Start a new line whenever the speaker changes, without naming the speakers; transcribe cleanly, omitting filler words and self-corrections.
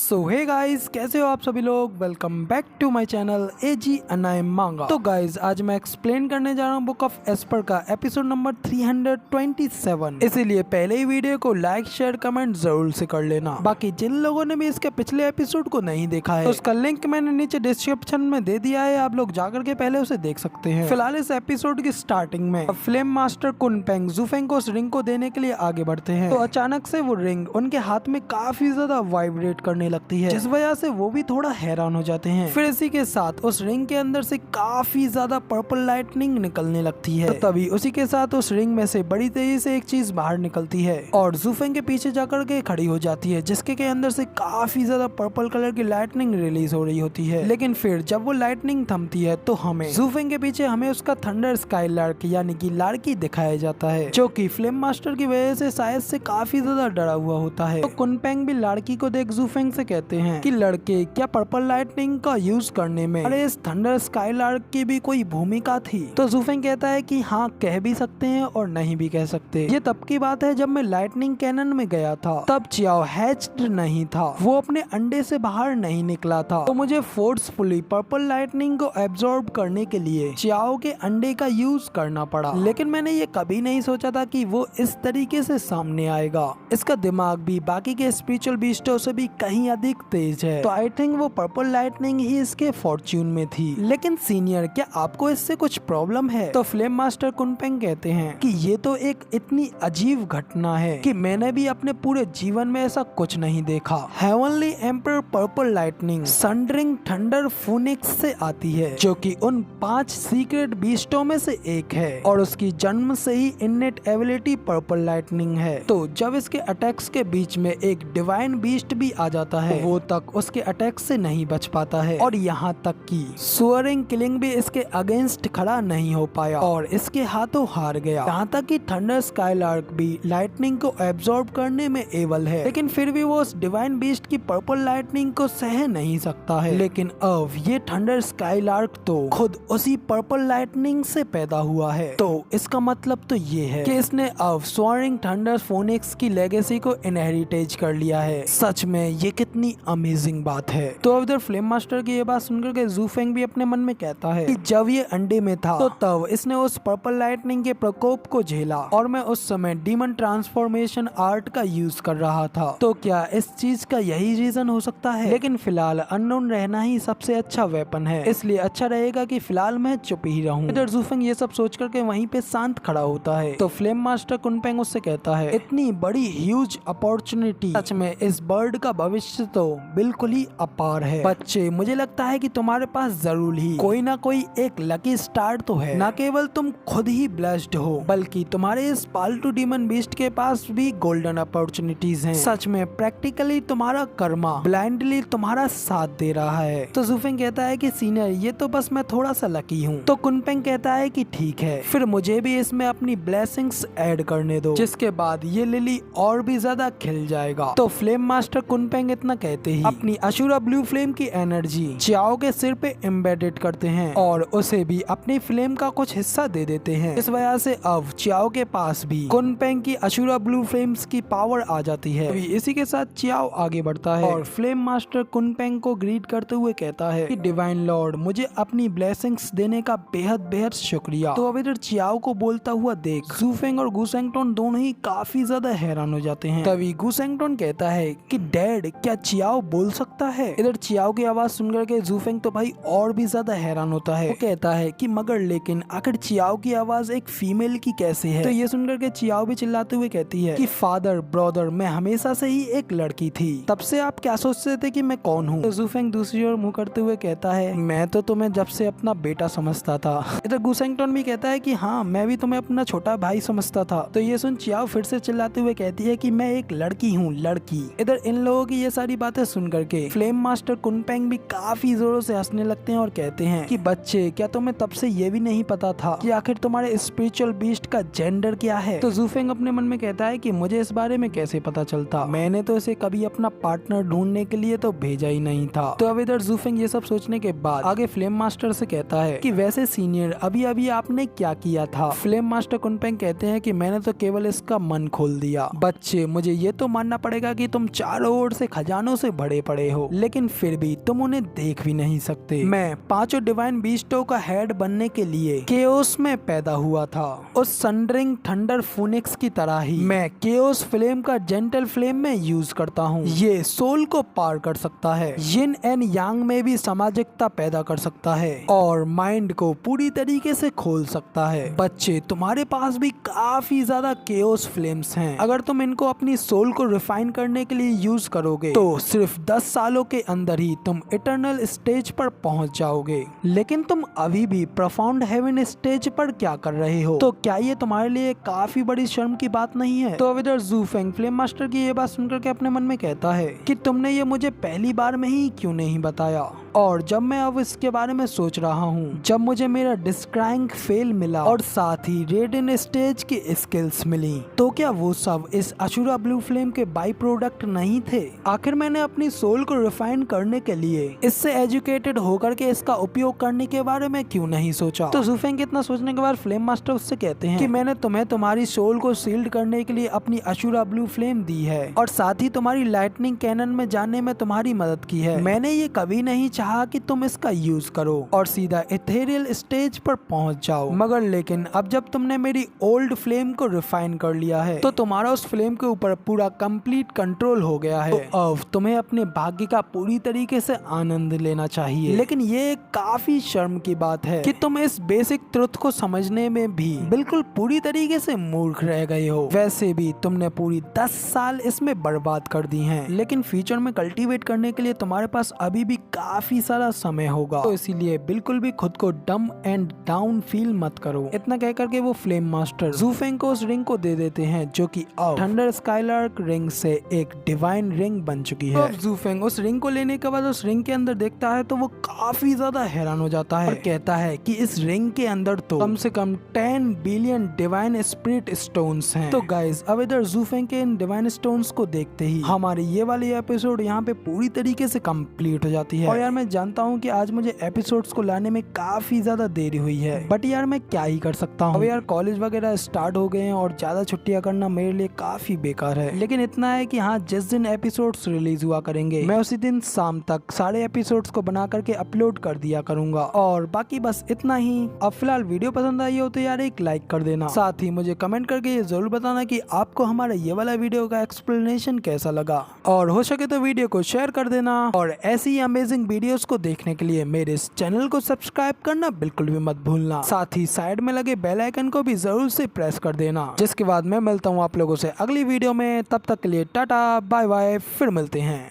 सो hey guys, कैसे हो आप सभी लोग। Welcome back to my channel एजी अनाइम मांगा। तो गाइस, आज मैं एक्सप्लेन करने जा रहा हूँ बुक ऑफ एस्पर का एपिसोड नंबर 327। इसीलिए पहले ही वीडियो को लाइक शेयर कमेंट जरूर से कर लेना। बाकी जिन लोगों ने भी इसके पिछले एपिसोड को नहीं देखा है तो उसका लिंक मैंने नीचे डिस्क्रिप्शन में दे दिया है, आप लोग जाकर के पहले उसे देख सकते हैं। फिलहाल इस एपिसोड की स्टार्टिंग में फ्लेम मास्टर कुनपेंग ज़ूफेंग को उस रिंग को देने के लिए आगे बढ़ते हैं तो अचानक से वो रिंग उनके हाथ में काफी ज्यादा वाइब्रेट करने लगती है, जिस वजह से वो भी थोड़ा हैरान हो जाते हैं। फिर इसी के साथ उस रिंग के अंदर से काफी ज्यादा पर्पल लाइटनिंग निकलने लगती है। तो तभी उसी के साथ उस रिंग में से बड़ी तेजी से एक चीज बाहर निकलती है और ज़ूफेंग के पीछे जाकर के खड़ी हो जाती है, जिसके के अंदर से काफी ज्यादा पर्पल कलर की लाइटनिंग रिलीज हो रही होती है। लेकिन फिर जब वो लाइटनिंग थमती है तो हमें ज़ूफेंग के पीछे हमें उसका थंडर स्काई लार्क यानी कि लार्की दिखाया जाता है, जो कि फ्लेम मास्टर की वजह से शायद से काफी ज्यादा डरा हुआ होता है। तो कुनपेंग भी लार्की को देख ज़ूफेंग से कहते हैं कि लड़के, क्या पर्पल लाइटनिंग का यूज करने में अरे इस थंडर स्काई लार्क की भी कोई भूमिका थी। तो ज़ूफेंग कहता है कि हाँ, कह भी सकते हैं और नहीं भी कह सकते। ये तब की बात है जब मैं लाइटनिंग कैनन में गया था, तब चियाओ हैच्ड नहीं था, वो अपने अंडे से बाहर नहीं निकला था। तो मुझे फोर्सफुली पर्पल लाइटनिंग को एब्जॉर्ब करने के लिए चियाओ के अंडे का यूज करना पड़ा। लेकिन मैंने ये कभी नहीं सोचा था कि वो इस तरीके से सामने आएगा। इसका दिमाग भी बाकी के स्पिरिचुअल बीस्टों से भी कहीं अधिक तेज है, तो आई थिंक वो पर्पल लाइटनिंग ही इसके फॉर्च्यून में थी। लेकिन सीनियर, क्या आपको इससे कुछ प्रॉब्लम है? तो फ्लेम मास्टर कुनपेंग कहते हैं कि ये तो एक इतनी अजीब घटना है कि मैंने भी अपने पूरे जीवन में ऐसा कुछ नहीं देखा। Heavenly ember purple lightning sundering thunder phoenix से आती है, जो कि उन 5 सीक्रेट बीस्टों में से एक है और उसकी जन्म से ही इननेट एबिलिटी पर्पल लाइटनिंग है। तो जब इसके अटैक्स के बीच में एक डिवाइन बीस्ट भी आ जाता है, वो तक उसके अटैक से नहीं बच पाता है और यहाँ तक कि सुअरिंग किलिंग भी इसके अगेंस्ट खड़ा नहीं हो पाया और इसके हाथों हार गया। यहाँ तक कि थंडर स्काई लार्क भी लाइटनिंग को एब्जॉर्ब करने में एबल है, लेकिन फिर भी वो उस डिवाइन बीस्ट की पर्पल लाइटनिंग को सह नहीं सकता है। लेकिन अब ये थंडर स्काई लार्क तो खुद उसी पर्पल लाइटनिंग से पैदा हुआ है, तो इसका मतलब तो ये है कि इसने अब सोअरिंग थंडर फोनिक्स की लेगेसी को इनहेरिटेज कर लिया है। सच में ये कितनी अमेजिंग बात है। तो अब इधर फ्लेम मास्टर की ये बात सुनकर के ज़ूफेंग भी अपने मन में कहता है कि जब ये अंडे में था तो तब इसने उस पर्पल लाइटनिंग के प्रकोप को झेला और मैं उस समय डीमन ट्रांसफॉर्मेशन आर्ट का यूज कर रहा था। तो क्या इस चीज का यही रीजन हो सकता है? लेकिन फिलहाल अननोन रहना ही सबसे अच्छा वेपन है, इसलिए अच्छा रहेगा कि फिलहाल मैं चुप ही रहूं। इधर ज़ूफेंग ये सब सोच करके वहीं पे शांत खड़ा होता है तो फ्लेम मास्टर कुनपेंग उससे कहता है, इतनी बड़ी ह्यूज अपॉर्चुनिटी, सच में इस बर्ड का भविष्य तो बिल्कुल ही अपार है। बच्चे, मुझे लगता है कि तुम्हारे पास जरूर ही कोई ना कोई एक लकी स्टार तो है। न केवल तुम खुद ही ब्लेस्ड हो, बल्कि तुम्हारे इस पालतू डीमन बीस्ट के पास भी गोल्डन अपॉर्चुनिटीज हैं। सच में प्रैक्टिकली तुम्हारा कर्मा ब्लाइंडली तुम्हारा साथ दे रहा है। तो ज़ूफेंग कहता है कि सीनियर, ये तो बस मैं थोड़ा सा लकी हूँ। तो कुनपेंग कहता है कि ठीक है, फिर मुझे भी इसमें अपनी ब्लेसिंग्स ऐड करने दो, जिसके बाद ये लिली और भी ज्यादा खिल जाएगा। तो फ्लेम मास्टर कुनपेंग इतना कहते ही अपनी अशुरा ब्लू फ्लेम की एनर्जी चियाओ के सिर पे एम्बेडेड करते हैं और उसे भी अपनी फ्लेम का कुछ हिस्सा दे देते हैं। इस वजह से अब चियाओ के पास भी कुनपेंग की अशुरा ब्लू फ्लेम्स की पावर आ जाती है। इसी के साथ चियाओ आगे बढ़ता है और फ्लेम मास्टर कुनपेंग को ग्रीट करते हुए कहता है कि डिवाइन लॉर्ड, मुझे अपनी ब्लेसिंग्स देने का बेहद बेहद शुक्रिया। तो अब इधर चियाओ को बोलता हुआ देख ज़ूफेंग और गुसेंगटोन दोनों ही काफी ज्यादा हैरान हो जाते हैं। तभी गुसेंगटोन कहता है कि डैड, क्या चियाओ बोल सकता है? इधर चियाओ की आवाज सुनकर के ज़ूफेंग तो भाई और भी ज्यादा हैरान होता है। वो कहता है कि मगर लेकिन आखिर चियाओ की आवाज एक फीमेल की कैसे है? तो ये सुनकर के चियाओ भी चिल्लाते हुए कहती है कि फादर ब्रदर, मैं हमेशा से ही एक लड़की थी, तब से आप क्या सोचते थे कि मैं कौन हूँ? तो ज़ूफेंग दूसरी ओर मुंह करते हुए कहता है, मैं तो तुम्हें जब से अपना बेटा समझता था। इधर गुसेंगटोन भी कहता है कि हाँ, मैं भी तुम्हें अपना छोटा भाई समझता था। तो ये सुन चियाओ फिर से चिल्लाते हुए कहती है कि मैं एक लड़की हूँ, लड़की। इधर इन लोगों की ये सारी बातें सुन करके फ्लेम मास्टर कुनपेंग भी काफी जोरों से हंसने लगते हैं और कहते हैं कि बच्चे, क्या तुम्हें तब से ये भी नहीं पता था कि आखिर तुम्हारे स्पिरिचुअल बीस्ट का जेंडर क्या है? तो ज़ूफेंग अपने मन में कहता है कि मुझे इस बारे में कैसे पता चलता, मैंने तो इसे कभी अपना पार्टनर ढूंढने के लिए तो भेजा ही नहीं था। तो अब इधर ज़ूफेंग ये सब सोचने के बाद आगे फ्लेम मास्टर से कहता है कि वैसे सीनियर, अभी अभी आपने क्या किया था? फ्लेम मास्टर कुनपेंग कहते हैं कि मैंने तो केवल इसका मन खोल दिया। बच्चे, मुझे ये तो मानना पड़ेगा कि तुम चारों ओर से खजाना विज्ञानों से भरे पड़े हो, लेकिन फिर भी तुम उन्हें देख भी नहीं सकते। मैं 5 डिवाइन बीस्टों का हेड बनने के लिए केओस में पैदा हुआ था। उस सनरिंग थंडर फूनिक्स की तरह ही मैं केओस फ्लेम का जेंटल फ्लेम में यूज करता हूँ। ये सोल को पार कर सकता है, यिन एंड यांग में भी सामाजिकता पैदा कर सकता है और माइंड को पूरी तरीके से खोल सकता है। बच्चे, तुम्हारे पास भी काफी ज्यादा केओस फ्लेम्स हैं। अगर तुम इनको अपनी सोल को रिफाइन करने के लिए यूज करोगे तो सिर्फ 10 सालों के अंदर ही तुम इटर्नल स्टेज पर पहुंच जाओगे। लेकिन तुम अभी भी प्रोफाउंड हेवन स्टेज पर क्या कर रहे हो? तो क्या ये तुम्हारे लिए काफी बड़ी शर्म की बात नहीं है? तो अब इधर जू फेंग फ्लेम मास्टर की ये बात सुनकर के अपने मन में कहता है कि तुमने ये मुझे पहली बार में ही क्यों नहीं बताया। और जब मैं अब इसके बारे में सोच रहा हूँ, जब मुझे मेरा डिस्क्राइंग फेल मिला और साथ ही रेडियन स्टेज की स्किल्स मिली, तो क्या वो सब इस अशुरा ब्लू फ्लेम के बाई प्रोडक्ट नहीं थे? आखिर मैंने अपनी सोल को रिफाइन करने के लिए इससे एजुकेटेड होकर के इसका उपयोग करने के बारे में क्यों नहीं सोचा? तो जूफेंग इतना सोचने के बाद फ्लेम मास्टर उससे कहते हैं कि मैंने तुम्हें तुम्हारी सोल को सील्ड करने के लिए अपनी अशुरा ब्लू फ्लेम दी है और साथ ही तुम्हारी लाइटनिंग कैनन में जाने में तुम्हारी मदद की है। मैंने ये कभी नहीं चाहा कि तुम इसका यूज करो और सीधा इथेरियल स्टेज पर पहुंच जाओ, मगर लेकिन अब जब तुमने मेरी ओल्ड फ्लेम को रिफाइन कर लिया है तो तुम्हारा उस फ्लेम के ऊपर पूरा कंप्लीट कंट्रोल हो गया है। तो अब तुम्हें अपने भाग्य का पूरी तरीके से आनंद लेना चाहिए। लेकिन ये काफी शर्म की बात है कि तुम इस बेसिक ट्रुथ को समझने में भी बिल्कुल पूरी तरीके से मूर्ख रह गए हो। वैसे भी तुमने पूरी 10 साल इसमें बर्बाद कर दी हैं, लेकिन फ्यूचर में कल्टीवेट करने के लिए तुम्हारे पास अभी भी काफी सारा समय होगा, तो इसीलिए बिल्कुल भी खुद को डम एंड डाउन फील मत करो। इतना कह करके वो फ्लेम मास्टर जूफेंग को उस रिंग को दे देते हैं, जो कि अब थंडर स्काईलार्क रिंग से एक डिवाइन रिंग बन चुकी है। तो जूफेंग उस रिंग को लेने के बाद उस रिंग के अंदर देखता है तो वो काफी ज्यादा हैरान हो जाता है और कहता है कि इस रिंग के अंदर तो कम से कम 10 बिलियन डिवाइन स्पिरिट स्टोन्स हैं। तो गाइज, अब इधर जूफेंग के इन डिवाइन स्टोन्स को देखते ही हमारी ये वाली एपिसोड यहाँ पे पूरी तरीके से कंप्लीट हो जाती है। और यार मैं जानता हूँ कि आज मुझे एपिसोड्स को लाने में काफी ज्यादा देरी हुई है, बट यार मैं क्या ही कर सकता हूँ। अब यार कॉलेज वगैरह स्टार्ट हो गए हैं और ज्यादा छुट्टियां करना मेरे लिए काफी बेकार है। लेकिन इतना है कि हाँ, जिस दिन एपिसोड्स रिलीज हुआ करेंगे मैं उसी दिन शाम तक सारे एपिसोड्स को बना करके अपलोड कर दिया करूंगा। और बाकी बस इतना ही। अब फिलहाल वीडियो पसंद आई हो तो यार एक लाइक कर देना, साथ ही मुझे कमेंट करके ये जरूर बताना कि आपको हमारा ये वाला वीडियो का एक्सप्लेनेशन कैसा लगा, और हो सके तो वीडियो को शेयर कर देना। और ऐसी ही अमेजिंग वीडियोस को देखने के लिए मेरे इस चैनल को सब्सक्राइब करना बिल्कुल भी मत भूलना। साथ ही साइड में लगे बेल आइकन को भी जरूर से प्रेस कर देना। जिसके बाद मैं मिलता हूँ आप लोगों से अगली वीडियो में। तब तक के लिए टाटा बाय बाय, फिर मिलते हैं।